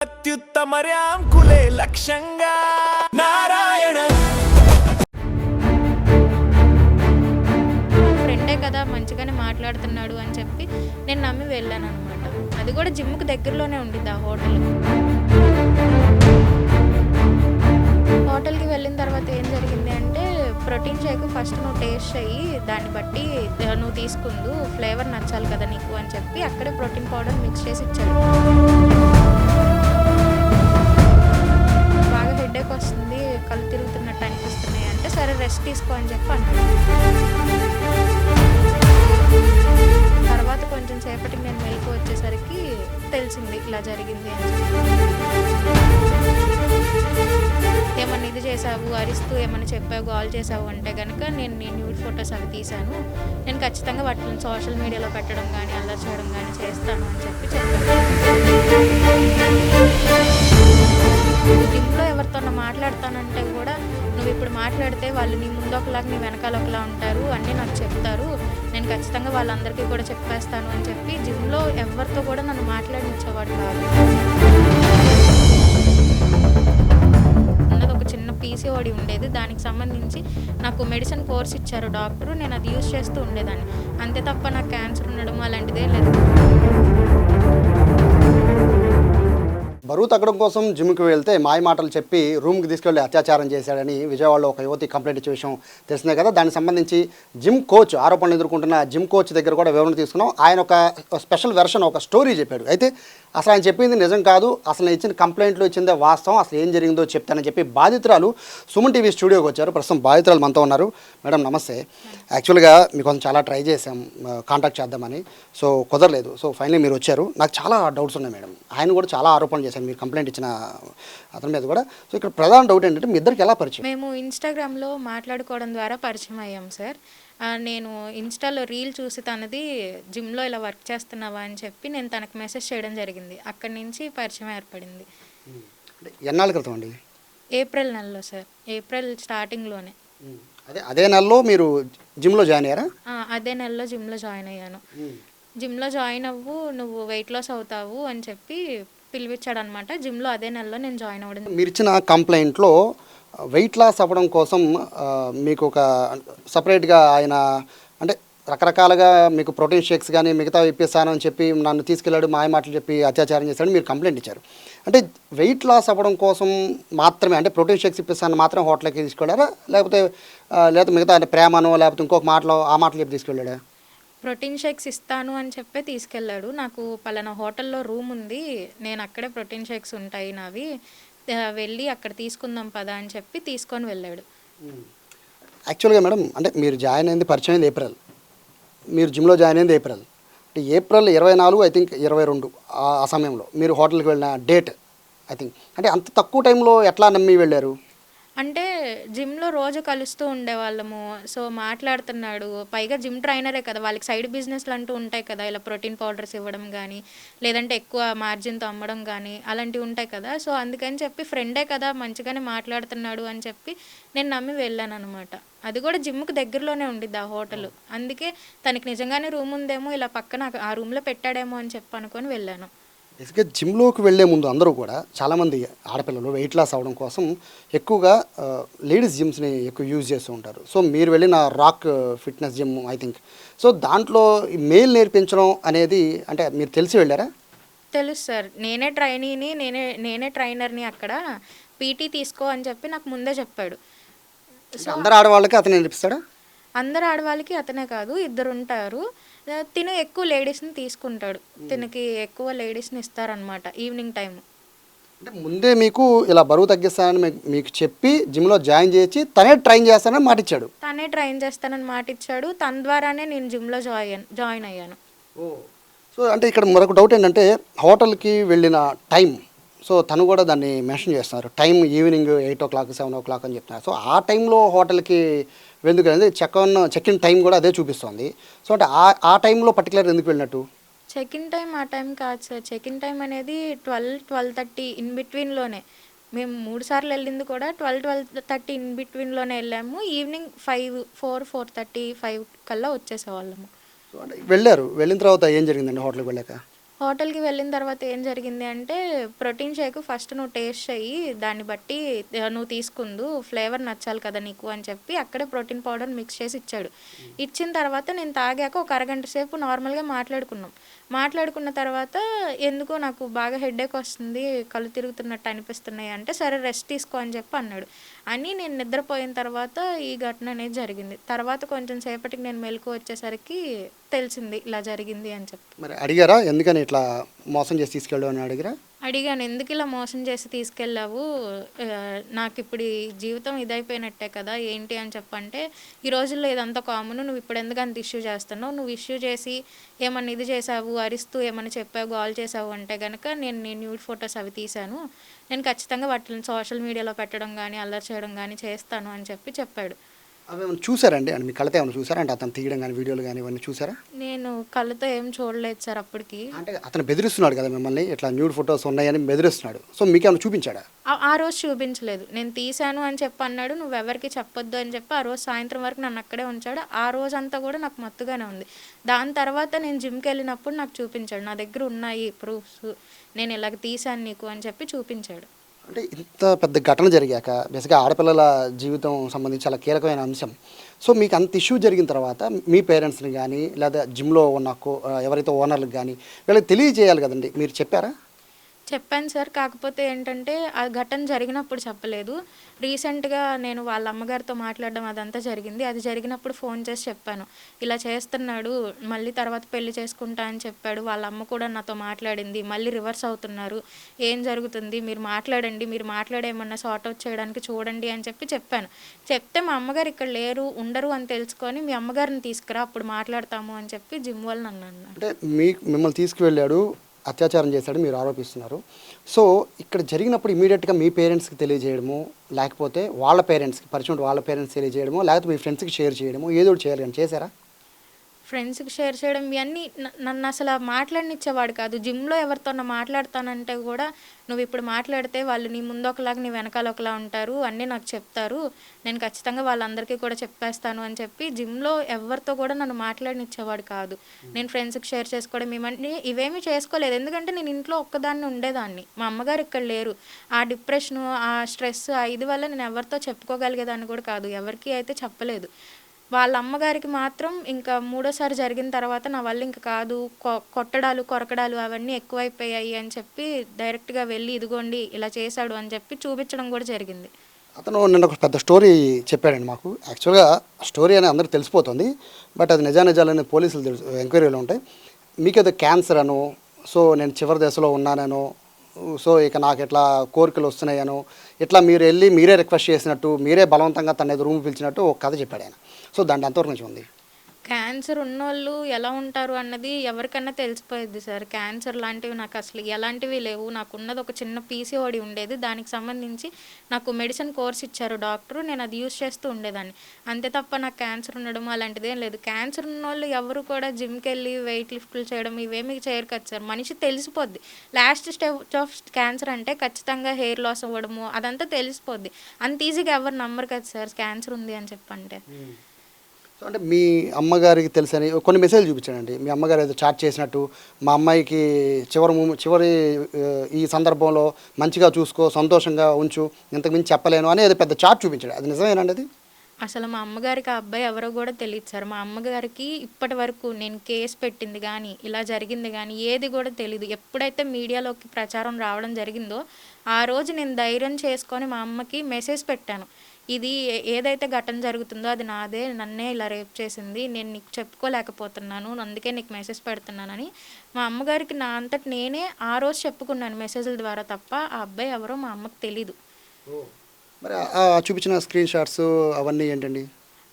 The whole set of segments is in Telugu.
అత్యుత్తమర్యాంకులే లక్ష్యంగా నారాయణ ఫ్రెండే కదా మంచిగానే మాట్లాడుతున్నాడు అని చెప్పి నేను నమ్మి వెళ్ళాను అనమాట. అది కూడా జిమ్కి దగ్గరలోనే ఉండిద్ది ఆ హోటల్. హోటల్కి వెళ్ళిన తర్వాత ఏం జరిగింది అంటే, ప్రోటీన్ షేక్ ఫస్ట్ నువ్వు టేస్ట్ చెయ్యి, దాన్ని బట్టి నువ్వు తీసుకుందు, ఫ్లేవర్ నచ్చాలి కదా నీకు అని చెప్పి అక్కడే ప్రోటీన్ పౌడర్ మిక్స్ చేసి ఇచ్చాడు. బాగా హెడేక్ వస్తుంది, కళ్ళు తిరుగుతున్నట్టు అనిపిస్తున్నాయి అంటే సరే రెస్ట్ తీసుకో అని చెప్పి అన్నాడు. తర్వాత కొంచెం సేపటికి నేను మెలకు వచ్చేసరికి తెలిసింది ఇలా జరిగింది అని. ఏమన్నా ఇది చేసావు, అరిస్తూ ఏమన్నా చెప్పావు, కాల్ చేసావు అంటే కనుక నేను నీ న్యూడ్ ఫొటోస్ అవి తీశాను, నేను ఖచ్చితంగా వాటిని సోషల్ మీడియాలో పెట్టడం కానీ అల్లరి చేయడం కానీ చేస్తాను అని చెప్పి చెప్పాను. జిమ్లో ఎవరితోనో మాట్లాడతానంటే కూడా నువ్వు ఇప్పుడు మాట్లాడితే వాళ్ళు నీ ముందు ఒకలాగా నీ వెనకాల ఒకలా ఉంటారు అన్నీ నాకు చెప్తారు, నేను ఖచ్చితంగా వాళ్ళందరికీ కూడా చెప్పేస్తాను అని చెప్పి జిమ్లో ఎవరితో కూడా నన్ను మాట్లాడించేవాడు కాదు. ఉన్నది ఒక చిన్న పీసీఓడి ఉండేది, దానికి సంబంధించి నాకు మెడిసిన్ కోర్స్ ఇచ్చారు డాక్టరు, నేను అది యూజ్ చేస్తూ ఉండేదాన్ని అంతే తప్ప నాకు క్యాన్సర్ ఉండడం అలాంటిదే లేదు. బరువు తగ్గడం కోసం జిమ్కి వెళ్తే మాయ మాటలు చెప్పి రూమ్కి తీసుకెళ్లి అత్యాచారం చేశాడని విజయవాడలో ఒక యువతి కంప్లైంట్ ఇచ్చే విషయం తెలిసిందే కదా. దానికి సంబంధించి జిమ్ కోచ్ ఆరోపణలు ఎదుర్కొంటున్న జిమ్ కోచ్ దగ్గర కూడా వివరణ తీసుకున్నాం. ఆయన ఒక స్పెషల్ వెర్షన్ ఒక స్టోరీ చెప్పాడు. అయితే అసలు ఆయన చెప్పింది నిజం కాదు, అసలు నేను ఇచ్చిన కంప్లైంట్లో ఇచ్చిందే వాస్తవం, అసలు ఏం జరిగిందో చెప్తానని చెప్పి బాధితురాలు సుమన్ టీవీ స్టూడియోకి వచ్చారు. ప్రస్తుతం బాధితురాలు మనతో ఉన్నారు. మేడం నమస్తే. యాక్చువల్గా మీకోసం చాలా ట్రై చేసాం కాంటాక్ట్ చేద్దామని, సో కుదరలేదు. సో ఫైనల్లీ మీరు వచ్చారు. నాకు చాలా డౌట్స్ ఉన్నాయి మేడం. ఆయన కూడా చాలా ఆరోపణలు చేశాను మీరు కంప్లైంట్ ఇచ్చిన అతని మీద కూడా. సో ఇక్కడ ప్రధాన డౌట్ ఏంటంటే మీ ఇద్దరికి ఎలా పరిచయం? మేము ఇన్స్టాగ్రామ్లో మాట్లాడుకోవడం ద్వారా పరిచయం అయ్యాం సార్. నేను ఇన్స్టాలో రీల్ చూసి తనది జిమ్లో ఇలా వర్క్ చేస్తున్నావా అని చెప్పి నేను తనకు మెసేజ్ చేయడం జరిగింది. అక్కడి నుంచి పరిచయం ఏర్పడింది. ఎన్నాళ్ళ క్రితం అండి? ఏప్రిల్ నెలలో సార్, ఏప్రిల్ స్టార్టింగ్లోనే. అదే నెలలో మీరు జిమ్లో జాయిన్ అయ్యారా? అదే నెలలో జిమ్లో జాయిన్ అయ్యాను. జిమ్లో జాయిన్ అవ్వు, నువ్వు వెయిట్ లాస్ అవుతావు అని చెప్పి పిలిపించాడు అనమాట. జిమ్లో అదే నెలలో నేను జాయిన్ అవ్వడం. మీరు ఇచ్చిన కంప్లైంట్లో వెయిట్ లాస్ అవ్వడం కోసం మీకు ఒక సపరేట్గా ఆయన అంటే రకరకాలుగా మీకు ప్రోటీన్ షేక్స్ కానీ మిగతా ఇప్పిస్తాను అని చెప్పి నన్ను తీసుకెళ్ళాడు, మాయ మాటలు చెప్పి అత్యాచారం చేశాడు మీరు కంప్లైంట్ ఇచ్చారు. అంటే వెయిట్ లాస్ అవ్వడం కోసం మాత్రమే అంటే ప్రోటీన్ షేక్స్ ఇప్పిస్తాను మాత్రం హోటల్కి తీసుకెళ్ళారా, లేకపోతే మిగతా అంటే ప్రేమనో లేకపోతే ఇంకొక మాటలో ఆ మాటలు చెప్పి తీసుకెళ్ళాడా? ప్రోటీన్ షేక్స్ ఇస్తాను అని చెప్పే తీసుకెళ్ళాడు. నాకు పలానా హోటల్లో రూమ్ ఉంది, నేను అక్కడే ప్రోటీన్ షేక్స్ ఉంటాయి నావి, వెళ్ళి అక్కడ తీసుకుందాం పదా అని చెప్పి తీసుకొని వెళ్ళాడు. యాక్చువల్గా మేడం అంటే మీరు జాయిన్ అయింది పరిచయం అయింది ఏప్రిల్, మీరు జిమ్లో జాయిన్ అయింది ఏప్రిల్, అంటే ఏప్రిల్ 24 ఐ థింక్ 22 ఆ సమయంలో మీరు హోటల్కి వెళ్ళిన డేట్ ఐ థింక్. అంటే అంత తక్కువ టైంలో ఎట్లా నమ్మి వెళ్ళారు? అంటే జిమ్లో రోజు కలుస్తూ ఉండేవాళ్ళము, సో మాట్లాడుతున్నాడు, పైగా జిమ్ ట్రైనరే కదా, వాళ్ళకి సైడ్ బిజినెస్లు అంటూ ఉంటాయి కదా, ఇలా ప్రోటీన్ పౌడర్స్ ఇవ్వడం కానీ లేదంటే ఎక్కువ మార్జిన్తో అమ్మడం కానీ అలాంటివి ఉంటాయి కదా. సో అందుకని చెప్పి ఫ్రెండే కదా మంచిగానే మాట్లాడుతున్నాడు అని చెప్పి నేను నమ్మి వెళ్ళాను అనమాట. అది కూడా జిమ్కి దగ్గరలోనే ఉండిద్ది ఆ హోటల్, అందుకే తనకి నిజంగానే రూమ్ ఉందేమో ఇలా పక్కన ఆ రూమ్లో పెట్టాడేమో అని చెప్పి అనుకొని వెళ్ళాను. బేసిక్గా జిమ్లోకి వెళ్ళే ముందు అందరూ కూడా చాలామంది ఆడపిల్లలు వెయిట్ లాస్ అవ్వడం కోసం ఎక్కువగా లేడీస్ జిమ్స్ని ఎక్కువ యూజ్ చేస్తూ ఉంటారు. సో మీరు వెళ్ళిన rock fitness gym I think, so దాంట్లో మేల్ నేర్పించడం అనేది అంటే మీరు తెలిసి వెళ్ళారా? తెలుసు సార్, నేనే ట్రైనీని, నేనే ట్రైనర్ని, అక్కడ పీటీ తీసుకో అని చెప్పి నాకు ముందే చెప్పాడు. సో అందరు ఆడవాళ్ళకి అతను నేర్పిస్తాడా? అందరు ఆడవాళ్ళకి అతనే కాదు, ఇద్దరు ఉంటారు. తిను ఎక్కువ లేడీస్ని తీసుకుంటాడు, తినకి ఎక్కువ లేడీస్ని ఇస్తారనమాట ఈవినింగ్ టైం. అంటే ముందే మీకు ఇలా బరువు తగ్గిస్తానని మీకు చెప్పి జిమ్లో జాయిన్ చేసి తనే ట్రైన్ చేస్తానని మాట ఇచ్చాడు? తనే ట్రైన్ చేస్తానని మాట ఇచ్చాడు, తన ద్వారానే నేను జిమ్లో జాయిన్ అయ్యాను. సో అంటే ఇక్కడ మరొక డౌట్ ఏంటంటే హోటల్కి వెళ్ళిన టైం, సో తను కూడా దాన్ని మెన్షన్ చేస్తున్నారు, టైం ఈవినింగ్ 8 o'clock 7 o'clock అని చెప్తున్నారు. సో ఆ టైంలో హోటల్కి ఎందుకు అనేది చెక్ ఇన్ టైం కూడా అదే చూపిస్తుంది. సో అంటే ఆ టైంలో పర్టికులర్ ఎందుకు వెళ్ళినట్టు? చెక్ ఇన్ టైం ఆ టైం కాదు సార్, చెక్ ఇన్ టైం అనేది 12-12:30 ఇన్ బిట్వీన్లోనే. మేము 3 సార్లు వెళ్ళింది కూడా 12-12:30 ఇన్ బిట్వీన్లోనే వెళ్ళాము. ఈవినింగ్ 4-4:30-5 కల్లా వచ్చేసేవాళ్ళము. సో అంటే వెళ్ళారు, వెళ్ళిన తర్వాత ఏం జరిగిందండి హోటల్కి వెళ్ళాక? హోటల్‌కి వెళ్ళిన తర్వాత ఏం జరిగింది అంటే, ప్రోటీన్ షేక్ ఫస్ట్ నువ్వు టేస్ట్ చెయ్యి. దాన్ని బట్టి నువ్వు తీసుకుందు. ఫ్లేవర్ నచ్చాలి కదా నీకు అని చెప్పి అక్కడే ప్రోటీన్ పౌడర్ మిక్స్ చేసి ఇచ్చాడు. ఇచ్చిన తర్వాత నేను తాగాక ఒక అరగంట సేపు నార్మల్‌గా మాట్లాడుకున్నాం. మాట్లాడుకున్న తర్వాత ఎందుకో నాకు బాగా హెడేక్ వస్తుంది. కళ్ళు తిరుగుతున్నట్టు అనిపిస్తున్నాయి అంటే, సరే రెస్ట్ తీసుకో అని చెప్పి అన్నాడు. అని నేను నిద్రపోయిన తర్వాత ఈ ఘటన అనేది జరిగింది. తర్వాత కొంచెం సేపటికి నేను మెలుకువ వచ్చేసరికి తెలిసింది ఇలా జరిగింది అని చెప్పి. మరి అడిగారా ఎందుకని ఇట్లా మోసం చేసి తీసుకెళ్ళావు అని అడిగారా? అడిగాను, ఎందుకు ఇలా మోసం చేసి తీసుకెళ్ళావు, నాకిప్పుడు ఈ జీవితం ఇదైపోయినట్టే కదా ఏంటి అని చెప్పంటే, ఈ రోజుల్లో ఇదంతా కామన్, నువ్వు ఇప్పుడు ఎందుకు అంత ఇష్యూ చేస్తున్నావు, నువ్వు ఇష్యూ చేసి ఏమన్నా ఇది చేసావు, అరిస్తూ ఏమన్నా చెప్పావు, గోల్ చేసావు అంటే కనుక నేను న్యూడ్ ఫొటోస్ అవి తీశాను, నేను ఖచ్చితంగా వాటిని సోషల్ మీడియాలో పెట్టడం కానీ అల్లరి చేయడం కానీ చేస్తాను అని చెప్పి చెప్పాడు. అవి ఏమైనా చూసారండి అంటే మీ కళ్ళతో ఏమైనా చూసారా అంటే అతను తీయడం కానీ వీడియోలు కానీ ఇవన్నీ చూసారా? నేను కళ్ళతో ఏం చూడలేదు సార్ అప్పటికి. అంటే అతను బెదిరిస్తున్నాడు కదా మిమ్మల్ని, ఇట్లా న్యూడ్ ఫొటోస్ ఉన్నాయని బెదిరిస్తున్నాడు. సో మీకేమైనా చూపించాడా? ఆ రోజు చూపించలేదు. నేను తీశాను అని చెప్పి అన్నాడు, నువ్వెవరికి చెప్పొద్దు అని చెప్పి ఆ రోజు సాయంత్రం వరకు నన్ను అక్కడే ఉంచాడు. ఆ రోజంతా కూడా నాకు మత్తుగానే ఉంది. దాని తర్వాత నేను జిమ్కి వెళ్ళినప్పుడు నాకు చూపించాడు, నా దగ్గర ఉన్నాయి ప్రూఫ్స్, నేను ఇలాగ తీశాను నీకు అని చెప్పి చూపించాడు. అంటే ఇంత పెద్ద ఘటన జరిగాక బేసిక్గా ఆడపిల్లల జీవితం సంబంధించి చాలా కీలకమైన అంశం. సో మీకు అంత ఇష్యూ జరిగిన తర్వాత మీ పేరెంట్స్ని కానీ లేదా జిమ్లో ఉన్న ఎవరైతే ఓనర్లకు కానీ వీళ్ళకి తెలియజేయాలి కదండి, మీరు చెప్పారా? చెప్పాను సార్, కాకపోతే ఏంటంటే ఆ ఘటన జరిగినప్పుడు చెప్పలేదు. రీసెంట్గా నేను వాళ్ళ అమ్మగారితో మాట్లాడడం అదంతా జరిగింది. అది జరిగినప్పుడు ఫోన్ చేసి చెప్పాను, ఇలా చేస్తున్నాడు, మళ్ళీ తర్వాత పెళ్లి చేసుకుంటా అని చెప్పాడు, వాళ్ళ అమ్మ కూడా నాతో మాట్లాడింది, మళ్ళీ రివర్స్ అవుతున్నారు, ఏం జరుగుతుంది, మీరు మాట్లాడండి, మీరు మాట్లాడేమన్నా సార్ట్ అవుట్ చేయడానికి చూడండి అని చెప్పి చెప్పాను. చెప్తే మా అమ్మగారు ఇక్కడ లేరు, ఉండరు అని తెలుసుకొని మీ అమ్మగారిని తీసుకురా అప్పుడు మాట్లాడతాము అని చెప్పి జిమ్ వాళ్ళు నన్ను అన్నారు. అంటే మిమ్మల్ని తీసుకువెళ్ళాడు, అత్యాచారం చేశాడు మీరు ఆరోపిస్తున్నారు. సో ఇక్కడ జరిగినప్పుడు ఇమీడియట్గా మీ పేరెంట్స్కి తెలియజేయడము, లేకపోతే వాళ్ళ పేరెంట్స్కి పరిచయం వాళ్ళ పేరెంట్స్ తెలియజేయడము, లేకపోతే మీ ఫ్రెండ్స్కి షేర్ చేయడము, ఏదో ఒకటి చేయాలి అని చేశారా? ఫ్రెండ్స్కి షేర్ చేయడం ఇవన్నీ నన్ను అసలు మాట్లాడనిచ్చేవాడు కాదు. జిమ్లో ఎవరితోన్నా మాట్లాడతానంటే కూడా, నువ్వు ఇప్పుడు మాట్లాడితే వాళ్ళు నీ ముందు ఒకలాగా నీ వెనకాల ఒకలా ఉంటారు, అన్నీ నాకు చెప్తారు, నేను ఖచ్చితంగా వాళ్ళందరికీ కూడా చెప్పేస్తాను అని చెప్పి జిమ్లో ఎవరితో కూడా నన్ను మాట్లాడనిచ్చేవాడు కాదు. నేను ఫ్రెండ్స్కి షేర్ చేసుకోవడం ఇవేమీ చేసుకోలేదు, ఎందుకంటే నేను ఇంట్లో ఒక్కదాన్ని ఉండేదాన్ని, మా అమ్మగారు ఇక్కడ లేరు. ఆ డిప్రెషను, ఆ స్ట్రెస్, ఆ ఇది వల్ల నేను ఎవరితో చెప్పుకోగలిగేదాన్ని కూడా కాదు, ఎవరికి అయితే చెప్పలేదు. వాళ్ళ అమ్మగారికి మాత్రం ఇంకా మూడోసారి జరిగిన తర్వాత నా వల్ల ఇంక కాదు, కొట్టడాలు కొరకడాలు అవన్నీ ఎక్కువైపోయాయి అని చెప్పి డైరెక్ట్గా వెళ్ళి ఇదిగోండి ఇలా చేశాడు అని చెప్పి చూపించడం కూడా జరిగింది. అతను నిన్న ఒక పెద్ద స్టోరీ చెప్పాడండి మాకు. యాక్చువల్గా స్టోరీ అని అందరికీ తెలిసిపోతుంది, బట్ అది నిజానిజాలని పోలీసులు ఎంక్వైరీలో ఉంటాయి. మీకు ఏదో క్యాన్సర్ అను, సో నేను చివరి దశలో ఉన్నానను, సో ఇక నాకు ఇట్లా కోరికలు వస్తున్నాయను, ఇట్లా మీరు వెళ్ళి మీరే రిక్వెస్ట్ చేసినట్టు, మీరే బలవంతంగా తన రూమ్ పిలిచినట్టు ఒక కథ చెప్పాడు ఆయన. సో దాంట్లో ఎంతవరకు నుంచి ఉంది? క్యాన్సర్ ఉన్నోళ్ళు ఎలా ఉంటారు అన్నది ఎవరికన్నా తెలిసిపోయింది సార్. క్యాన్సర్ లాంటివి నాకు అసలు ఎలాంటివి లేవు. నాకున్నది ఒక చిన్న పీసీఓడి ఉండేది, దానికి సంబంధించి నాకు మెడిసిన్ కోర్స్ ఇచ్చారు డాక్టరు, నేను అది యూస్ చేస్తూ ఉండేదాన్ని, అంతే తప్ప నాకు క్యాన్సర్ ఉండడం అలాంటిది ఏం లేదు. క్యాన్సర్ ఉన్నోళ్ళు ఎవరు కూడా జిమ్కి వెళ్ళి వెయిట్ లిఫ్ట్లు చేయడం ఇవేమీ చేయరు కదా సార్. మనిషి తెలిసిపోద్ది, లాస్ట్ స్టేజ్ ఆఫ్ క్యాన్సర్ అంటే ఖచ్చితంగా హెయిర్ లాస్ అవ్వడము అదంతా తెలిసిపోద్ది. అంత ఈజీగా ఎవరు నమ్మరు కదా సార్ క్యాన్సర్ ఉంది అని చెప్పంటే. సో అంటే మీ అమ్మగారికి తెలుసని కొన్ని మెసేజ్ చూపించాడండి, మీ అమ్మగారు ఏదో చాట్ చేసినట్టు, మా అమ్మాయికి చివరి ఈ సందర్భంలో మంచిగా చూసుకో, సంతోషంగా ఉంచు, ఇంతకుమించి చెప్పలేను అని ఏదో పెద్ద చాట్ చూపించాడు, అది నిజమేనండి? అది అసలు మా అమ్మగారికి ఆ అబ్బాయి ఎవరో కూడా తెలియదు సార్. మా అమ్మగారికి ఇప్పటి వరకు నేను కేసు పెట్టింది కానీ ఇలా జరిగింది కానీ ఏది కూడా తెలీదు. ఎప్పుడైతే మీడియాలోకి ప్రచారం రావడం జరిగిందో ఆ రోజు నేను ధైర్యం చేసుకొని మా అమ్మకి మెసేజ్ పెట్టాను, ఇది ఏదైతే ఘటన జరుగుతుందో అది నాదే, నన్నే ఇలా రేప్ చేసింది, నేను నీకు చెప్పుకోలేకపోతున్నాను, అందుకే నీకు మెసేజ్ పెడుతున్నానని మా అమ్మగారికి నా అంతటి నేనే ఆ రోజు చెప్పుకున్నాను మెసేజ్ల ద్వారా తప్ప ఆ అబ్బాయి ఎవరో మా అమ్మకి తెలీదు. మరి చూపించిన స్క్రీన్ షాట్స్ అవన్నీ ఏంటండి?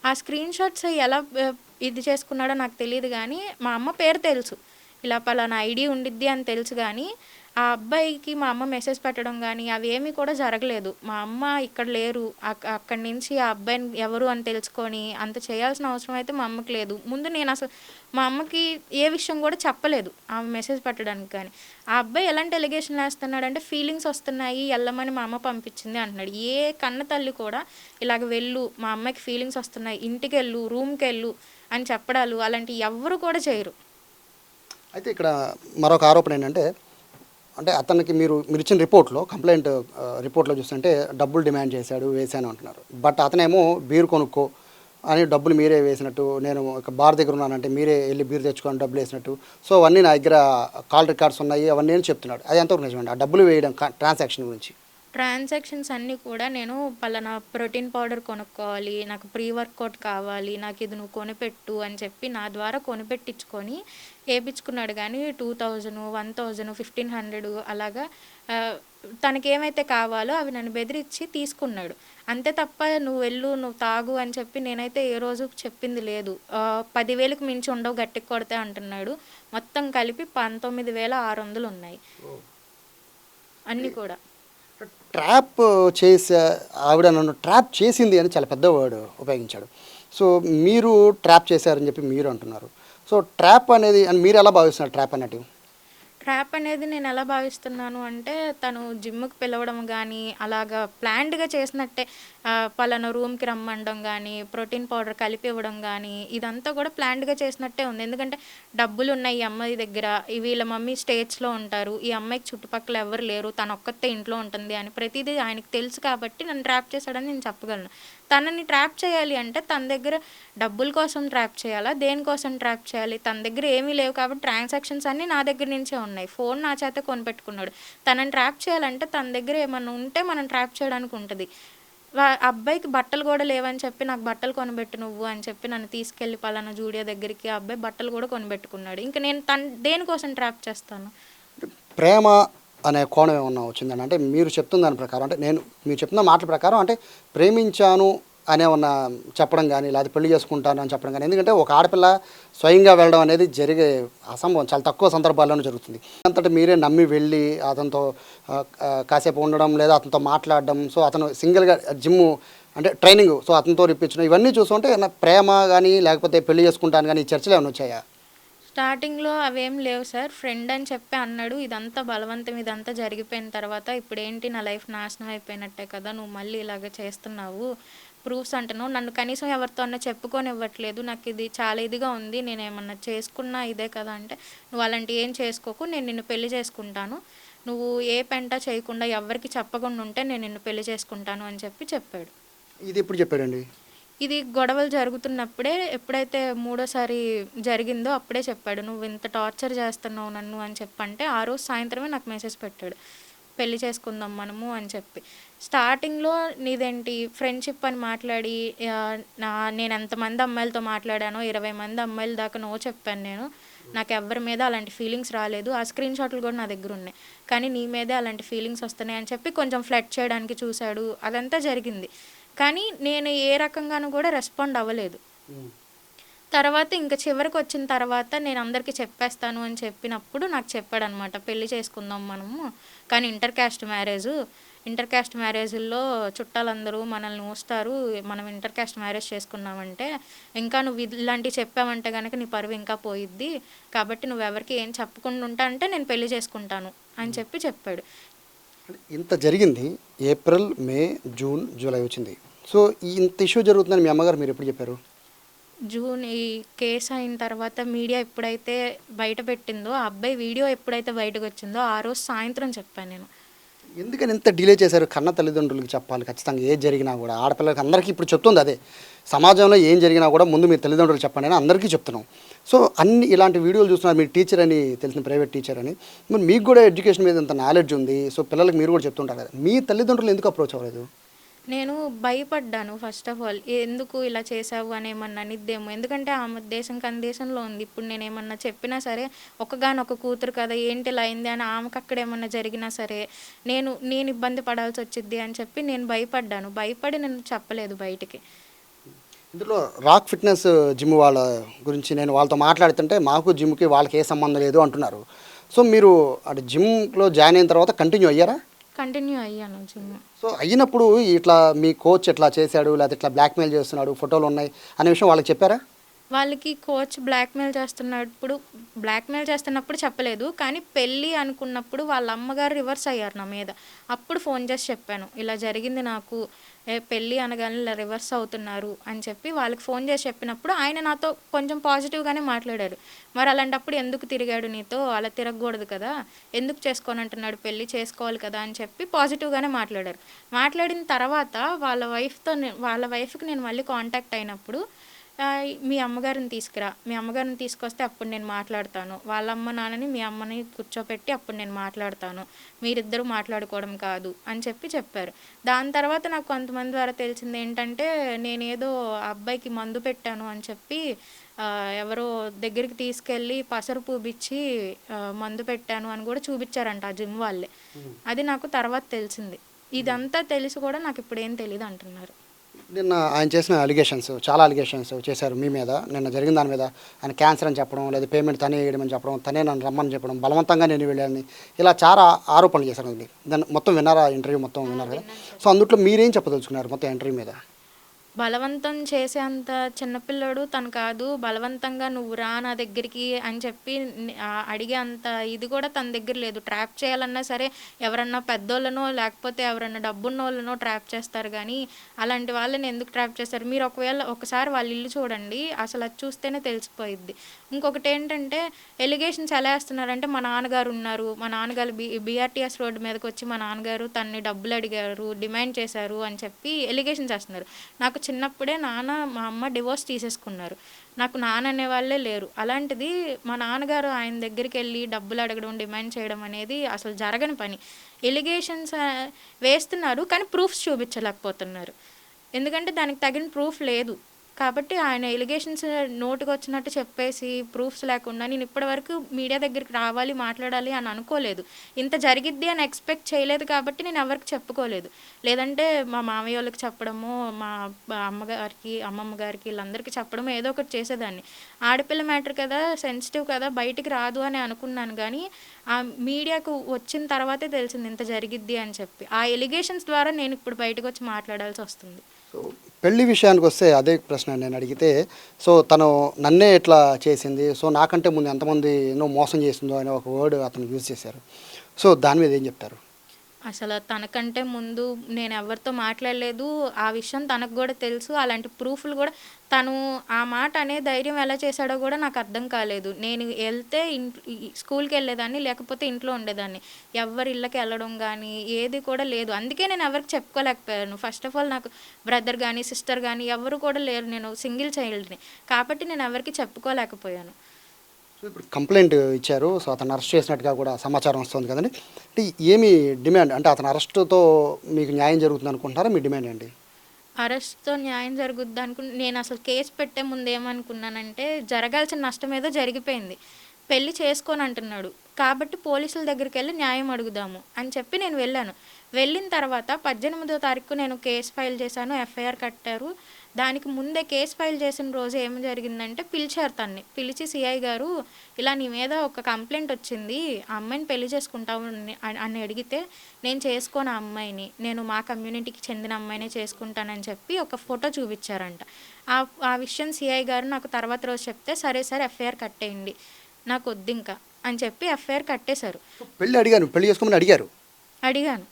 ఆ స్క్రీన్ షాట్స్ ఎలా ఇది చేసుకున్నాడో నాకు తెలియదు కానీ మా అమ్మ పేరు తెలుసు, ఇలా పలానా ఐడి ఉండిద్ది అని తెలుసు కానీ ఆ అబ్బాయికి మా అమ్మ మెసేజ్ పెట్టడం కానీ అవి ఏమీ కూడా జరగలేదు. మా అమ్మ ఇక్కడ లేరు, అక్కడి నుంచి ఆ అబ్బాయిని ఎవరు అని తెలుసుకొని అంత చేయాల్సిన అవసరం అయితే మా అమ్మకి లేదు. ముందు నేను అసలు మా అమ్మకి ఏ విషయం కూడా చెప్పలేదు ఆమె మెసేజ్ పెట్టడానికి. కానీ ఆ అబ్బాయి ఎలాంటి ఎలిగేషన్ వేస్తున్నాడంటే ఫీలింగ్స్ వస్తున్నాయి వెళ్ళమని మా అమ్మ పంపించింది అంటున్నాడు. ఏ కన్న తల్లి కూడా ఇలాగ వెళ్ళు, మా అమ్మాయికి ఫీలింగ్స్ వస్తున్నాయి, ఇంటికి వెళ్ళు, రూమ్కి వెళ్ళు అని చెప్పడాలు అలాంటివి ఎవ్వరు కూడా చేయరు. అయితే ఇక్కడ మరొక ఆరోపణ ఏంటంటే అంటే అతనికి మీరు ఇచ్చిన రిపోర్ట్లో కంప్లైంట్ రిపోర్ట్లో చూస్తుంటే డబ్బులు డిమాండ్ చేశాడు వేశాను అంటున్నారు. బట్ అతనేమో బీర్ కొనుక్కో అని డబ్బులు మీరే వేసినట్టు, నేను ఒక బార్ దగ్గర ఉన్నానంటే మీరే వెళ్ళి బీర్ తెచ్చుకొని డబ్బులు వేసినట్టు, సో అవన్నీ నా దగ్గర కాల్ రికార్డ్స్ ఉన్నాయి అవన్నీ అని చెప్తున్నాడు. అది ఎంతవరకు నిజమండి ఆ డబ్బులు వేయడం ట్రాన్సాక్షన్ గురించి? ట్రాన్సాక్షన్స్ అన్నీ కూడా నేను పలానా ప్రోటీన్ పౌడర్ కొనుక్కోవాలి, నాకు ప్రీ వర్కౌట్ కావాలి, నాకు ఇది నువ్వు కొనిపెట్టు అని చెప్పి నా ద్వారా కొనిపెట్టించుకొని వేయించుకున్నాడు. కానీ 2000, 1000, 1500 అలాగా తనకి ఏమైతే కావాలో అవి నన్ను బెదిరించి తీసుకున్నాడు. అంతే తప్ప నువ్వు వెళ్ళు, నువ్వు తాగు అని చెప్పి నేనైతే ఏ రోజు చెప్పింది లేదు. 10,000కి మించి ఉండవు గట్టికి కొడితే అంటున్నాడు. మొత్తం కలిపి 19,600 ఉన్నాయి అన్నీ కూడా. ట్రాప్ చేసే ఆవిడ నన్ను ట్రాప్ చేసింది అని చాలా పెద్ద వర్డ్ ఉపయోగించాడు. సో మీరు ట్రాప్ చేశారని చెప్పి మీరు అంటున్నారు. సో ట్రాప్ అనేది అని మీరు ఎలా భావిస్తున్నారు? ట్రాప్ అన్నట్టు ట్రాప్ అనేది నేను ఎలా భావిస్తున్నాను అంటే తను జిమ్కి పిలవడం కానీ అలాగా ప్లాన్డ్గా చేసినట్టే, పలానా రూమ్కి రమ్మండం కానీ ప్రోటీన్ పౌడర్ కలిపి ఇవ్వడం కానీ ఇదంతా కూడా ప్లాన్డ్గా చేసినట్టే ఉంది. ఎందుకంటే డబ్బులు ఉన్నాయి ఈ అమ్మాయి దగ్గర, వీళ్ళ మమ్మీ స్టేట్స్లో ఉంటారు, ఈ అమ్మాయికి చుట్టుపక్కల ఎవరు లేరు, తను ఒక్కతే ఇంట్లో ఉంటుంది అని ప్రతిదీ ఆయనకు తెలుసు కాబట్టి నన్ను ట్రాప్ చేశాడని నేను చెప్పగలను. తనని ట్రాప్ చేయాలి అంటే తన దగ్గర డబ్బుల కోసం ట్రాప్ చేయాలా, దేనికోసం ట్రాప్ చేయాలి? తన దగ్గర ఏమీ లేవు కాబట్టి ట్రాన్సాక్షన్స్ అన్నీ నా దగ్గర నుంచే ఉన్నాయి. ఫోన్ నా చేత కొనిపెట్టుకున్నాడు. తనని ట్రాప్ చేయాలంటే తన దగ్గర ఏమన్నా ఉంటే మనం ట్రాప్ చేయడానికి ఉంటుంది. అబ్బాయికి బట్టలు కూడా లేవని చెప్పి నాకు బట్టలు కొనిపెట్టు నువ్వు అని చెప్పి నన్ను తీసుకెళ్ళి పలానా జూడియో దగ్గరికి ఆ అబ్బాయి బట్టలు కూడా కొనిపెట్టుకున్నాడు. ఇంకా నేను దేనికోసం ట్రాప్ చేస్తాను? ప్రేమ అనే కోణం ఏమన్నా వచ్చిందని అంటే మీరు చెప్తున్న దాని ప్రకారం, అంటే మీరు చెప్తున్న మాటల ప్రకారం అంటే ప్రేమించాను అనే ఉన్న చెప్పడం కానీ లేదా పెళ్లి చేసుకుంటాను అని చెప్పడం కానీ, ఎందుకంటే ఒక ఆడపిల్ల స్వయంగా వెళ్ళడం అనేది జరిగే అసంభవం, చాలా తక్కువ సందర్భాల్లోనే జరుగుతుంది. అంతటా మీరే నమ్మి వెళ్ళి అతనితో కాసేపు ఉండడం లేదా అతనితో మాట్లాడడం, సో అతను సింగిల్గా జిమ్ అంటే ట్రైనింగ్ సో అతనితో ఇప్పించడం, ఇవన్నీ చూస్తుంటే ప్రేమ కానీ లేకపోతే పెళ్లి చేసుకుంటాను కానీ ఈ చర్చలు ఏమైనా వచ్చాయా? స్టార్టింగ్లో అవేం లేవు సార్, ఫ్రెండ్ అని చెప్పి అన్నాడు. ఇదంతా బలవంతం, ఇదంతా జరిగిపోయిన తర్వాత ఇప్పుడు ఏంటి నా లైఫ్ నాశనం అయిపోయినట్టే కదా, నువ్వు మళ్ళీ ఇలాగ చేస్తున్నావు, ప్రూఫ్స్ అంటున్నావు, నన్ను కనీసం ఎవరితో అన్నా చెప్పుకొని ఇవ్వట్లేదు, నాకు ఇది చాలా ఇదిగా ఉంది, నేను ఏమన్నా చేసుకున్నా ఇదే కదా అంటే, నువ్వు అలాంటి ఏం చేసుకోకు, నేను నిన్ను పెళ్లి చేసుకుంటాను, నువ్వు ఏ పెంట చేయకుండా ఎవరికి చెప్పకుండా ఉంటే నేను నిన్ను పెళ్లి చేసుకుంటాను అని చెప్పాడు. ఇది ఎప్పుడు చెప్పాడండి? ఇది గొడవలు జరుగుతున్నప్పుడే, ఎప్పుడైతే మూడోసారి జరిగిందో అప్పుడే చెప్పాడు. నువ్వు ఇంత టార్చర్ చేస్తున్నావు నన్ను అని చెప్పంటే ఆ రోజు సాయంత్రమే నాకు మెసేజ్ పెట్టాడు, పెళ్లి చేసుకుందాం మనము అని చెప్పి. స్టార్టింగ్లో నీదేంటి ఫ్రెండ్షిప్ అని మాట్లాడి నేను ఎంతమంది అమ్మాయిలతో మాట్లాడానో 20 మంది అమ్మాయిల దాకా నో చెప్పాను నేను, నాకు ఎవరి మీద అలాంటి ఫీలింగ్స్ రాలేదు, ఆ స్క్రీన్ షాట్లు కూడా నా దగ్గర ఉన్నాయి, కానీ నీ మీదే అలాంటి ఫీలింగ్స్ వస్తున్నాయి అని చెప్పి కొంచెం ఫ్లర్ట్ చేయడానికి చూశాడు. అదంతా జరిగింది. కానీ నేను ఏ రకంగానూ కూడా రెస్పాండ్ అవ్వలేదు. తర్వాత ఇంకా చివరికి వచ్చిన తర్వాత నేను అందరికీ చెప్పేస్తాను అని చెప్పినప్పుడు నాకు చెప్పాడనమాట, పెళ్లి చేసుకుందాం మనము, కానీ ఇంటర్ క్యాస్ట్ మ్యారేజ్ల్లో చుట్టాలందరూ మనల్ని చూస్తారు, మనం ఇంటర్ క్యాస్ట్ మ్యారేజ్ చేసుకున్నామంటే ఇంకా నువ్వు ఇలాంటివి చెప్పావంటే కనుక నీ పరువు ఇంకా పోయిద్ది, కాబట్టి నువ్వెవరికి ఏం చెప్పకుండా ఉంటా అంటే నేను పెళ్లి చేసుకుంటాను అని చెప్పాడు. ఇంత జరిగింది, ఏప్రిల్, మే, జూన్, జూలై వచ్చింది. సో ఇంత ఇష్యూ జరుగుతుందని మీ అమ్మగారు మీరు ఎప్పుడు చెప్పారు? జూన్ ఈ కేసు అయిన తర్వాత మీడియా ఎప్పుడైతే బయట పెట్టిందో, ఆ అబ్బాయి వీడియో ఎప్పుడైతే బయటకు వచ్చిందో ఆ రోజు సాయంత్రం చెప్పాను నేను. ఎందుకని ఇంత డిలే చేశారు? కన్న తల్లిదండ్రులకి చెప్పాలి ఖచ్చితంగా, ఏది జరిగినా కూడా. ఆడపిల్లలకి అందరికీ ఇప్పుడు చెప్తుంది అదే, సమాజంలో ఏం జరిగినా కూడా ముందు మీ తల్లిదండ్రులు చెప్పండి అని అందరికీ చెప్తున్నాం. సో అన్ని ఇలాంటి వీడియోలు చూస్తున్నారు, మీరు టీచర్ అని తెలిసిన, ప్రైవేట్ టీచర్ అని, మరి మీకు కూడా ఎడ్యుకేషన్ మీద ఇంత నాలెడ్జ్ ఉంది, సో పిల్లలకి మీరు కూడా చెప్తుంటారు కదా, మీ తల్లిదండ్రులు ఎందుకు అప్రోచ్ అవ్వలేదు? నేను భయపడ్డాను ఫస్ట్ ఆఫ్ ఆల్, ఎందుకు ఇలా చేసావు అని ఏమన్నా అనిద్దేమో, ఎందుకంటే ఆమె దేశం కందేశంలో ఉంది. ఇప్పుడు నేను ఏమన్నా చెప్పినా సరే ఒకగానొక కూతురు కదా ఏంటి ఇలా అయింది అని ఆమెకు అక్కడ ఏమన్నా జరిగినా సరే నేను ఇబ్బంది పడాల్సి వచ్చింది అని చెప్పి నేను భయపడి నేను చెప్పలేదు బయటికి. ఇందులో రాక్ ఫిట్నెస్ జిమ్ వాళ్ళ గురించి నేను వాళ్ళతో మాట్లాడుతుంటే మాకు జిమ్కి వాళ్ళకి ఏ సంబంధం లేదు అంటున్నారు. సో మీరు అటు జిమ్లో జాయిన్ అయిన తర్వాత కంటిన్యూ అయ్యారా? కంటిన్యూ అయ్యాను జిమ్. సో అయినప్పుడు ఇట్లా మీ కోచ్ ఎట్లా చేశాడు, లేకపోతే ఇట్లా బ్లాక్మెయిల్ చేస్తున్నాడు, ఫోటోలు ఉన్నాయి అనే విషయం వాళ్ళకి చెప్పారా? వాళ్ళకి కోచ్ బ్లాక్మెయిల్ చేస్తున్నప్పుడు చెప్పలేదు. కానీ పెళ్ళి అనుకున్నప్పుడు వాళ్ళ అమ్మగారు రివర్స్ అయ్యారు నా మీద. అప్పుడు ఫోన్ చేసి చెప్పాను. ఇలా జరిగింది నాకు. పెళ్ళి అనగానే ఇలా రివర్స్ అవుతున్నారు అని చెప్పి వాళ్ళకి ఫోన్ చేసి చెప్పినప్పుడు ఆయన నాతో కొంచెం పాజిటివ్‌గానే మాట్లాడారు. మరి అలాంటప్పుడు ఎందుకు తిరిగాడు నీతో? అలా తిరగకూడదు కదా! ఎందుకు చేసుకోనంటున్నాడు పెళ్లి? చేసుకోవాలి కదా! అని చెప్పి పాజిటివ్‌గానే మాట్లాడారు. మాట్లాడిన తర్వాత వాళ్ళ వైఫ్‌కి నేను మళ్ళీ కాంటాక్ట్ అయినప్పుడు మీ అమ్మగారిని తీసుకురా. మీ అమ్మగారిని తీసుకొస్తే అప్పుడు నేను మాట్లాడతాను. వాళ్ళ అమ్మ, నాన్నని మీ అమ్మని కూర్చోపెట్టి అప్పుడు నేను మాట్లాడతాను. మీరిద్దరూ మాట్లాడుకోవడం కాదు అని చెప్పారు. దాని తర్వాత నాకు కొంతమంది ద్వారా తెలిసింది ఏంటంటే, నేనేదో ఆ అబ్బాయికి మందు పెట్టాను అని చెప్పి ఎవరో దగ్గరికి తీసుకెళ్ళి పసరు పూపిచ్చి మందు పెట్టాను అని కూడా చూపించారంట ఆ జిమ్ వాళ్ళే. అది నాకు తర్వాత తెలిసింది. ఇదంతా తెలిసి కూడా నాకు ఇప్పుడేం తెలీదు అంటున్నారు. నిన్న ఆయన చేసిన చాలా అలిగేషన్స్ చేశారు మీ మీద. నిన్న జరిగిన దాని మీద ఆయన క్యాన్సర్ అని చెప్పడం, లేదా పేమెంట్ తనే వేయడమని చెప్పడం, తనే నన్ను రమ్మని చెప్పడం, బలవంతంగా నేను వెళ్ళాలని, ఇలా చాలా ఆరోపణలు చేశారండి. దాన్ని మొత్తం విన్నారా? ఇంటర్వ్యూ మొత్తం విన్నారు కదా? సో అందుట్లో మీరేం చెప్పదలుచుకున్నారు మొత్తం ఇంటర్వ్యూ మీద? బలవంతం చేసేంత చిన్నపిల్లోడు తను కాదు. బలవంతంగా నువ్వు రా నా దగ్గరికి అని చెప్పి అడిగే అంత ఇది కూడా తన దగ్గర లేదు. ట్రాప్ చేయాలన్నా సరే ఎవరన్నా పెద్దోళ్ళనో లేకపోతే ఎవరన్నా డబ్బున్నోళ్ళనో ట్రాప్ చేస్తారు కానీ అలాంటి వాళ్ళని ఎందుకు ట్రాప్ చేస్తారు? మీరు ఒకసారి వాళ్ళ ఇల్లు చూడండి. అసలు అది చూస్తేనే తెలిసిపోయిద్ది. ఇంకొకటి ఏంటంటే ఎలిగేషన్స్ ఎలా వేస్తున్నారంటే మా నాన్నగారు ఉన్నారు. మా నాన్నగారు బీఆర్టీఎస్ రోడ్డు మీదకి వచ్చి మా నాన్నగారు తనని డబ్బులు అడిగారు, డిమాండ్ చేశారు అని చెప్పి ఎలిగేషన్స్ వేస్తున్నారు. నాకు చిన్నప్పుడే మా అమ్మ డివోర్స్ తీసేసుకున్నారు. నాకు నాన్న అనేవాళ్ళే లేరు. అలాంటిది మా నాన్నగారు ఆయన దగ్గరికి వెళ్ళి డబ్బులు అడగడం, డిమాండ్ చేయడం అనేది అసలు జరగని పని. ఎలిగేషన్స్ వేస్తున్నారు కానీ ప్రూఫ్స్ చూపించలేకపోతున్నారు. ఎందుకంటే దానికి తగిన ప్రూఫ్ లేదు. కాబట్టి ఆయన ఎలిగేషన్స్ నోటికొచ్చినట్టు చెప్పేసి ప్రూఫ్స్ లేకుండా నేను ఇప్పటివరకు మీడియా దగ్గరికి రావాలి, మాట్లాడాలి అని అనుకోలేదు. ఇంత జరిగిద్ది అని ఎక్స్పెక్ట్ చేయలేదు కాబట్టి నేను ఎవరికి చెప్పుకోలేదు. లేదంటే మా మామయ్య వాళ్ళకి చెప్పడము, మా అమ్మమ్మ గారికి వీళ్ళందరికీ చెప్పడము ఏదో ఒకటి చేసేదాన్ని. ఆడపిల్ల మ్యాటర్ కదా, సెన్సిటివ్ కదా, బయటికి రాదు అని అనుకున్నాను కానీ ఆ మీడియాకు వచ్చిన తర్వాతే తెలిసింది ఇంత జరిగిద్ది అని చెప్పి. ఆ ఎలిగేషన్స్ ద్వారా నేను ఇప్పుడు బయటకు వచ్చి మాట్లాడాల్సి వస్తుంది. సో పెళ్లి విషయానికి వస్తే అదే ప్రశ్న నేను అడిగితే, సో తను నన్నే ఇట్లా చేసింది, సో నాకంటే ముందు ఎంతమంది ఎన్నో మోసం చేసిందో అనే ఒక వర్డ్ అతను యూజ్ చేశారు. సో దాని మీద ఏం చెప్తారు? అసలు తనకంటే ముందు నేను ఎవరితో మాట్లాడలేదు. ఆ విషయం తనకు కూడా తెలుసు. అలాంటి ప్రూఫ్‌లు కూడా తను ఆ మాట అనే ధైర్యం ఎలా చేశాడో కూడా నాకు అర్థం కాలేదు. నేను ఎళ్తే స్కూల్‌కెళ్ళేదాన్ని, లేకపోతే ఇంట్లో ఉండేదాన్ని. ఎవ్వరి ఇళ్ళకి వెళ్ళడం గానీ, ఏది కూడా లేదు. అందుకే నేను ఎవరికి చెప్పుకోలేకపోయాను. ఫస్ట్ ఆఫ్ ఆల్ నాకు బ్రదర్ గానీ, సిస్టర్ గానీ ఎవరు కూడా లేరు. నేను సింగిల్ చైల్డ్‌ని. కాబట్టి నేను ఎవరికీ చెప్పుకోలేకపోయాను. సో ఇప్పుడు కంప్లైంట్ ఇచ్చారు. సో అతను అరెస్ట్ చేసినట్టుగా కూడా సమాచారం వస్తుంది కదండి. అంటే ఏమి డిమాండ్, అంటే అతని అరెస్ట్‌తో మీకు న్యాయం జరుగుతుంది అనుకుంటున్నారా? మీ డిమాండ్ ఏంటి? అరెస్ట్‌తో న్యాయం జరుగుద్ది నేను అసలు కేసు పెట్టే ముందు ఏమనుకున్నానంటే, జరగాల్సిన నష్టం ఏదో జరిగిపోయింది. పెళ్లి చేసుకోనంటున్నాడు. కాబట్టి పోలీసుల దగ్గరికెళ్ళి న్యాయం అడుగుదాము అని చెప్పి నేను వెళ్ళాను. వెళ్ళిన తర్వాత 18వ తారీఖు నేను కేసు ఫైల్ చేశాను. ఎఫ్ఐఆర్ కట్టారు. దానికి ముందే కేసు ఫైల్ చేసిన రోజు ఏం జరిగిందంటే పిలిచారు తన్ని. పిలిచి సిఐ గారు ఇలా నీ మీద ఒక కంప్లైంట్ వచ్చింది. ఆ అమ్మాయిని పెళ్లి చేసుకుంటావు అని అడిగితే నేను చేసుకోను ఆ అమ్మాయిని. నేను మా కమ్యూనిటీకి చెందిన అమ్మాయినే చేసుకుంటానని చెప్పి ఒక ఫోటో చూపించారంట. ఆ విషయం సిఐ గారు నాకు తర్వాత రోజు చెప్తే సరే ఎఫ్ఐఆర్ కట్టేయండి. నాకు వద్దింకా అని చెప్పి ఎఫ్ఐఆర్ కట్టేశారు. పెళ్లి చేసుకోమని అడిగాను.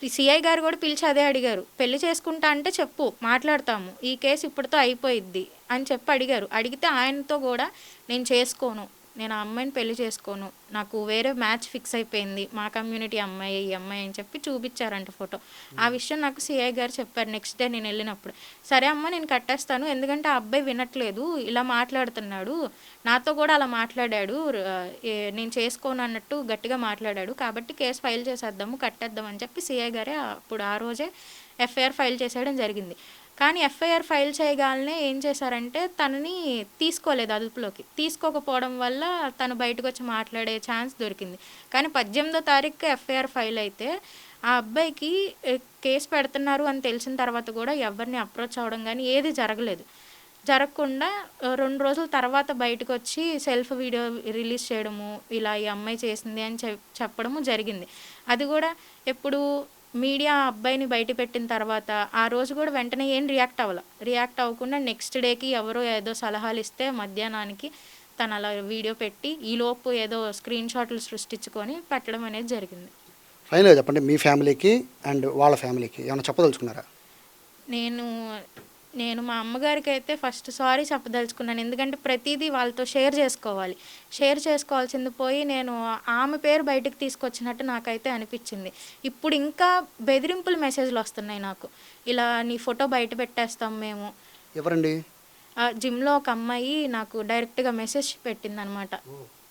సిఐ గారు కూడా పిలిచి అదే అడిగారు. పెళ్లి చేసుకుంటా అంటే చెప్పు, మాట్లాడతాము. ఈ కేసు ఇప్పటితో అయిపోయిద్ది అని చెప్పి అడిగారు. అడిగితే ఆయనతో కూడా నేను చేసుకోను, నేను ఆ అమ్మాయిని పెళ్లి చేసుకోను, నాకు వేరే మ్యాచ్ ఫిక్స్ అయిపోయింది, మా కమ్యూనిటీ అమ్మాయి ఈ అమ్మాయి అని చెప్పి చూపించారంట ఫోటో. ఆ విషయం నాకు సిఐ గారు చెప్పారు నెక్స్ట్ డే నేను వెళ్ళినప్పుడు. సరే అమ్మ నేను కట్టేస్తాను, ఎందుకంటే ఆ అబ్బాయి వినట్లేదు, ఇలా మాట్లాడుతున్నాడు, నాతో కూడా అలా మాట్లాడాడు, నేను చేసుకోను అన్నట్టు గట్టిగా మాట్లాడాడు, కాబట్టి కేసు ఫైల్ చేసేద్దాము, కట్టేద్దాం అని చెప్పి సిఐ గారే అప్పుడు ఆ రోజే ఎఫ్ఐఆర్ ఫైల్ చేసేయడం జరిగింది. కానీ ఎఫ్ఐఆర్ ఫైల్ చేయగానే ఏం చేశారంటే తనని తీసుకోలేదు అదుపులోకి. తీసుకోకపోవడం వల్ల తను బయటకు వచ్చి మాట్లాడే ఛాన్స్ దొరికింది. కానీ 18వ తారీఖు ఎఫ్ఐఆర్ ఫైల్ అయితే ఆ అబ్బాయికి కేసు పెడుతున్నారు అని తెలిసిన తర్వాత కూడా ఎవరిని అప్రోచ్ అవ్వడం కానీ ఏది జరగకుండా 2 రోజుల తర్వాత బయటకు వచ్చి సెల్ఫ్ వీడియో రిలీజ్ చేయడము, ఇలా ఈ అమ్మాయి చేసింది అని చెప్పడము జరిగింది. అది కూడా ఎప్పుడు మీడియా అబ్బాయిని బయట పెట్టిన తర్వాత ఆ రోజు కూడా వెంటనే ఏం రియాక్ట్ అవ్వకుండా నెక్స్ట్ డేకి ఎవరో ఏదో సలహాలు ఇస్తే మధ్యాహ్నానికి తను అలా వీడియో పెట్టి ఈలోపు ఏదో స్క్రీన్ షాట్లు సృష్టించుకొని పెట్టడం అనేది జరిగింది. ఫైనల్గా చెప్పండి, మీ ఫ్యామిలీకి అండ్ వాళ్ళ ఫ్యామిలీకి ఏమైనా చెప్పదలుచుకున్నారా? నేను మా అమ్మగారికి అయితే ఫస్ట్ సారీ చెప్పదలుచుకున్నాను. ఎందుకంటే ప్రతిదీ వాళ్ళతో షేర్ చేసుకోవాల్సింది పోయి నేను ఆమె పేరు బయటకు తీసుకొచ్చినట్టు నాకైతే అనిపించింది. ఇప్పుడు ఇంకా బెదిరింపుల మెసేజ్లు వస్తున్నాయి నాకు, ఇలా నీ ఫోటో బయట పెట్టేస్తాం మేము. ఎవరండి? జిమ్లో ఒక అమ్మాయి నాకు డైరెక్ట్గా మెసేజ్ పెట్టిందనమాట,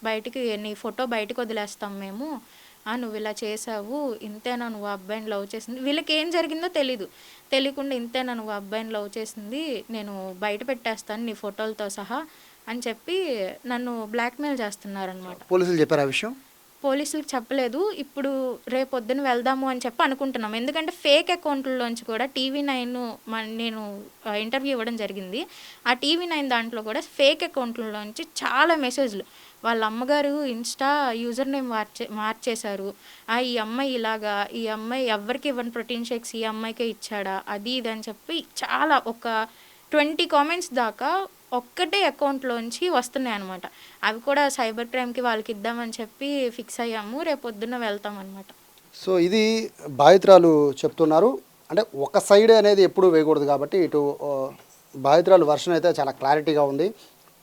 బయటికి నీ ఫోటో బయటకు వదిలేస్తాం మేము, నువ్వు ఇలా చేసావు, ఇంతేనా నువ్వు అబ్బాయిని లవ్ చేసింది, వీళ్ళకి ఏం జరిగిందో తెలియకుండా ఇంతేనా నువ్వు అబ్బాయిని లవ్ చేసింది, నేను బయట పెట్టేస్తాను నీ ఫోటోలతో సహా అని చెప్పి నన్ను బ్లాక్మెయిల్ చేస్తున్నారనమాట. పోలీసులు చెప్పారు ఆ విషయం? పోలీసులకు చెప్పలేదు. ఇప్పుడు రేపొద్దున వెళ్దాము అని చెప్పి అనుకుంటున్నాం. ఎందుకంటే ఫేక్ అకౌంట్లలోంచి కూడా TV9 నేను ఇంటర్వ్యూ ఇవ్వడం జరిగింది. ఆ TV9 దాంట్లో కూడా ఫేక్ అకౌంట్లలోంచి చాలా మెసేజ్లు వాళ్ళ అమ్మగారు ఇన్స్టా యూజర్ నేమ్ మార్చేశారు, ఈ అమ్మాయి ఇలాగా, ఈ అమ్మాయి ఎవరికి ఇవ్వని ప్రోటీన్ షేక్స్ ఈ అమ్మాయికే ఇచ్చాడా, అది ఇది అని చెప్పి చాలా ఒక 20 కామెంట్స్ దాకా ఒక్కటే అకౌంట్లోంచి వస్తున్నాయి అనమాట. అవి కూడా సైబర్ క్రైమ్కి వాళ్ళకి ఇద్దామని చెప్పి ఫిక్స్ అయ్యాము, రేపొద్దున వెళ్తామన్నమాట. సో ఇది బాధితురాలు చెప్తున్నారు. అంటే ఒక సైడ్ అనేది ఎప్పుడూ వేయకూడదు కాబట్టి ఇటు బాధితురాలు వర్షన్ అయితే చాలా క్లారిటీగా ఉంది.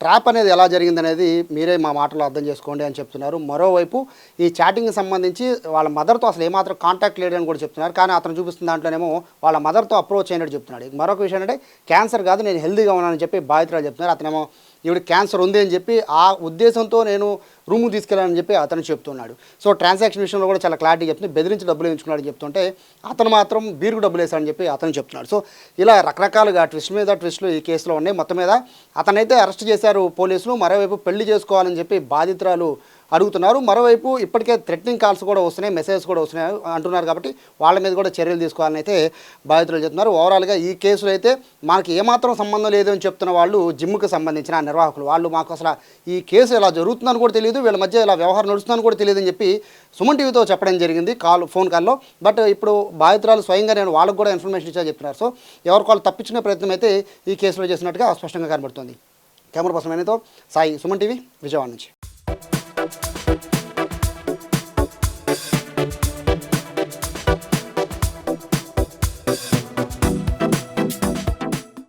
ట్రాప్ అనేది ఎలా జరిగిందనేది మీరే మా మాటలో అర్థం చేసుకోండి అని చెప్తున్నారు. మరోవైపు ఈ చాటింగ్కి సంబంధించి వాళ్ళ మదర్తో అసలు ఏమాత్రం కాంటాక్ట్ లేదని కూడా చెప్తున్నారు. కానీ అతను చూపిస్తున్న దాంట్లోనేమో వాళ్ళ మదర్తో అప్రోచ్ అయినట్టు చెప్తున్నాడు. మరొక విషయం అంటే క్యాన్సర్ కాదు, నేను హెల్తీగా ఉన్నానని చెప్పి బాధితురాలు చెప్తున్నారు. అతనేమో ఈవిడ క్యాన్సర్ ఉంది అని చెప్పి ఆ ఉద్దేశంతో నేను రూమ్కి తీసుకెళ్ళాలని చెప్పి అతను చెప్తున్నాడు. సో ట్రాన్సాక్షన్ విషయంలో కూడా చాలా క్లారిటీ చెప్తుంది. బెదిరించి డబ్బులు వేయించుకున్నాడని చెప్తుంటే అతను మాత్రం బీరుకు డబ్బులు వేశాడని చెప్పి అతను చెప్తున్నాడు. సో ఇలా రకరకాలుగా ట్విస్ట్ మీద ట్విస్టులు ఈ కేసులో ఉన్నాయి. మొత్తం మీద అతనైతే అరెస్ట్ చేశారు పోలీసులు. మరోవైపు పెళ్లి చేసుకోవాలని చెప్పి బాధితురాలు అడుగుతున్నారు. మరోవైపు ఇప్పటికే థ్రెటనింగ్ కాల్స్ కూడా వస్తున్నాయి, మెసేజెస్ కూడా వస్తున్నాయి అంటున్నారు. కాబట్టి వాళ్ళ మీద కూడా చర్యలు తీసుకోవాలని అయితే బాధితులు చెప్తున్నారు. ఓవరాల్గా ఈ కేసులో అయితే మనకి ఏమాత్రం సంబంధం లేదు అని చెప్తున్న వాళ్ళు జిమ్కి సంబంధించిన నిర్వాహకులు, వాళ్ళు మాకు అసలు ఈ కేసు ఇలా జరుగుతుందని కూడా తెలియదు, వీళ్ళ మధ్య ఇలా వ్యవహారం నడుస్తుందని కూడా తెలియదు అని చెప్పి సుమన్ టీవీతో చెప్పడం జరిగింది ఫోన్ కాల్లో. బట్ ఇప్పుడు బాధితురాలు స్వయంగా నేను వాళ్ళకు కూడా ఇన్ఫర్మేషన్ ఇచ్చా చెప్తున్నారు. సో ఎవరికి వాళ్ళు తప్పించుకునే ప్రయత్నం అయితే ఈ కేసులో చేసినట్టుగా స్పష్టంగా కనబడుతుంది. Camera person Sai, Suman TV, Vijayawada నుంచి.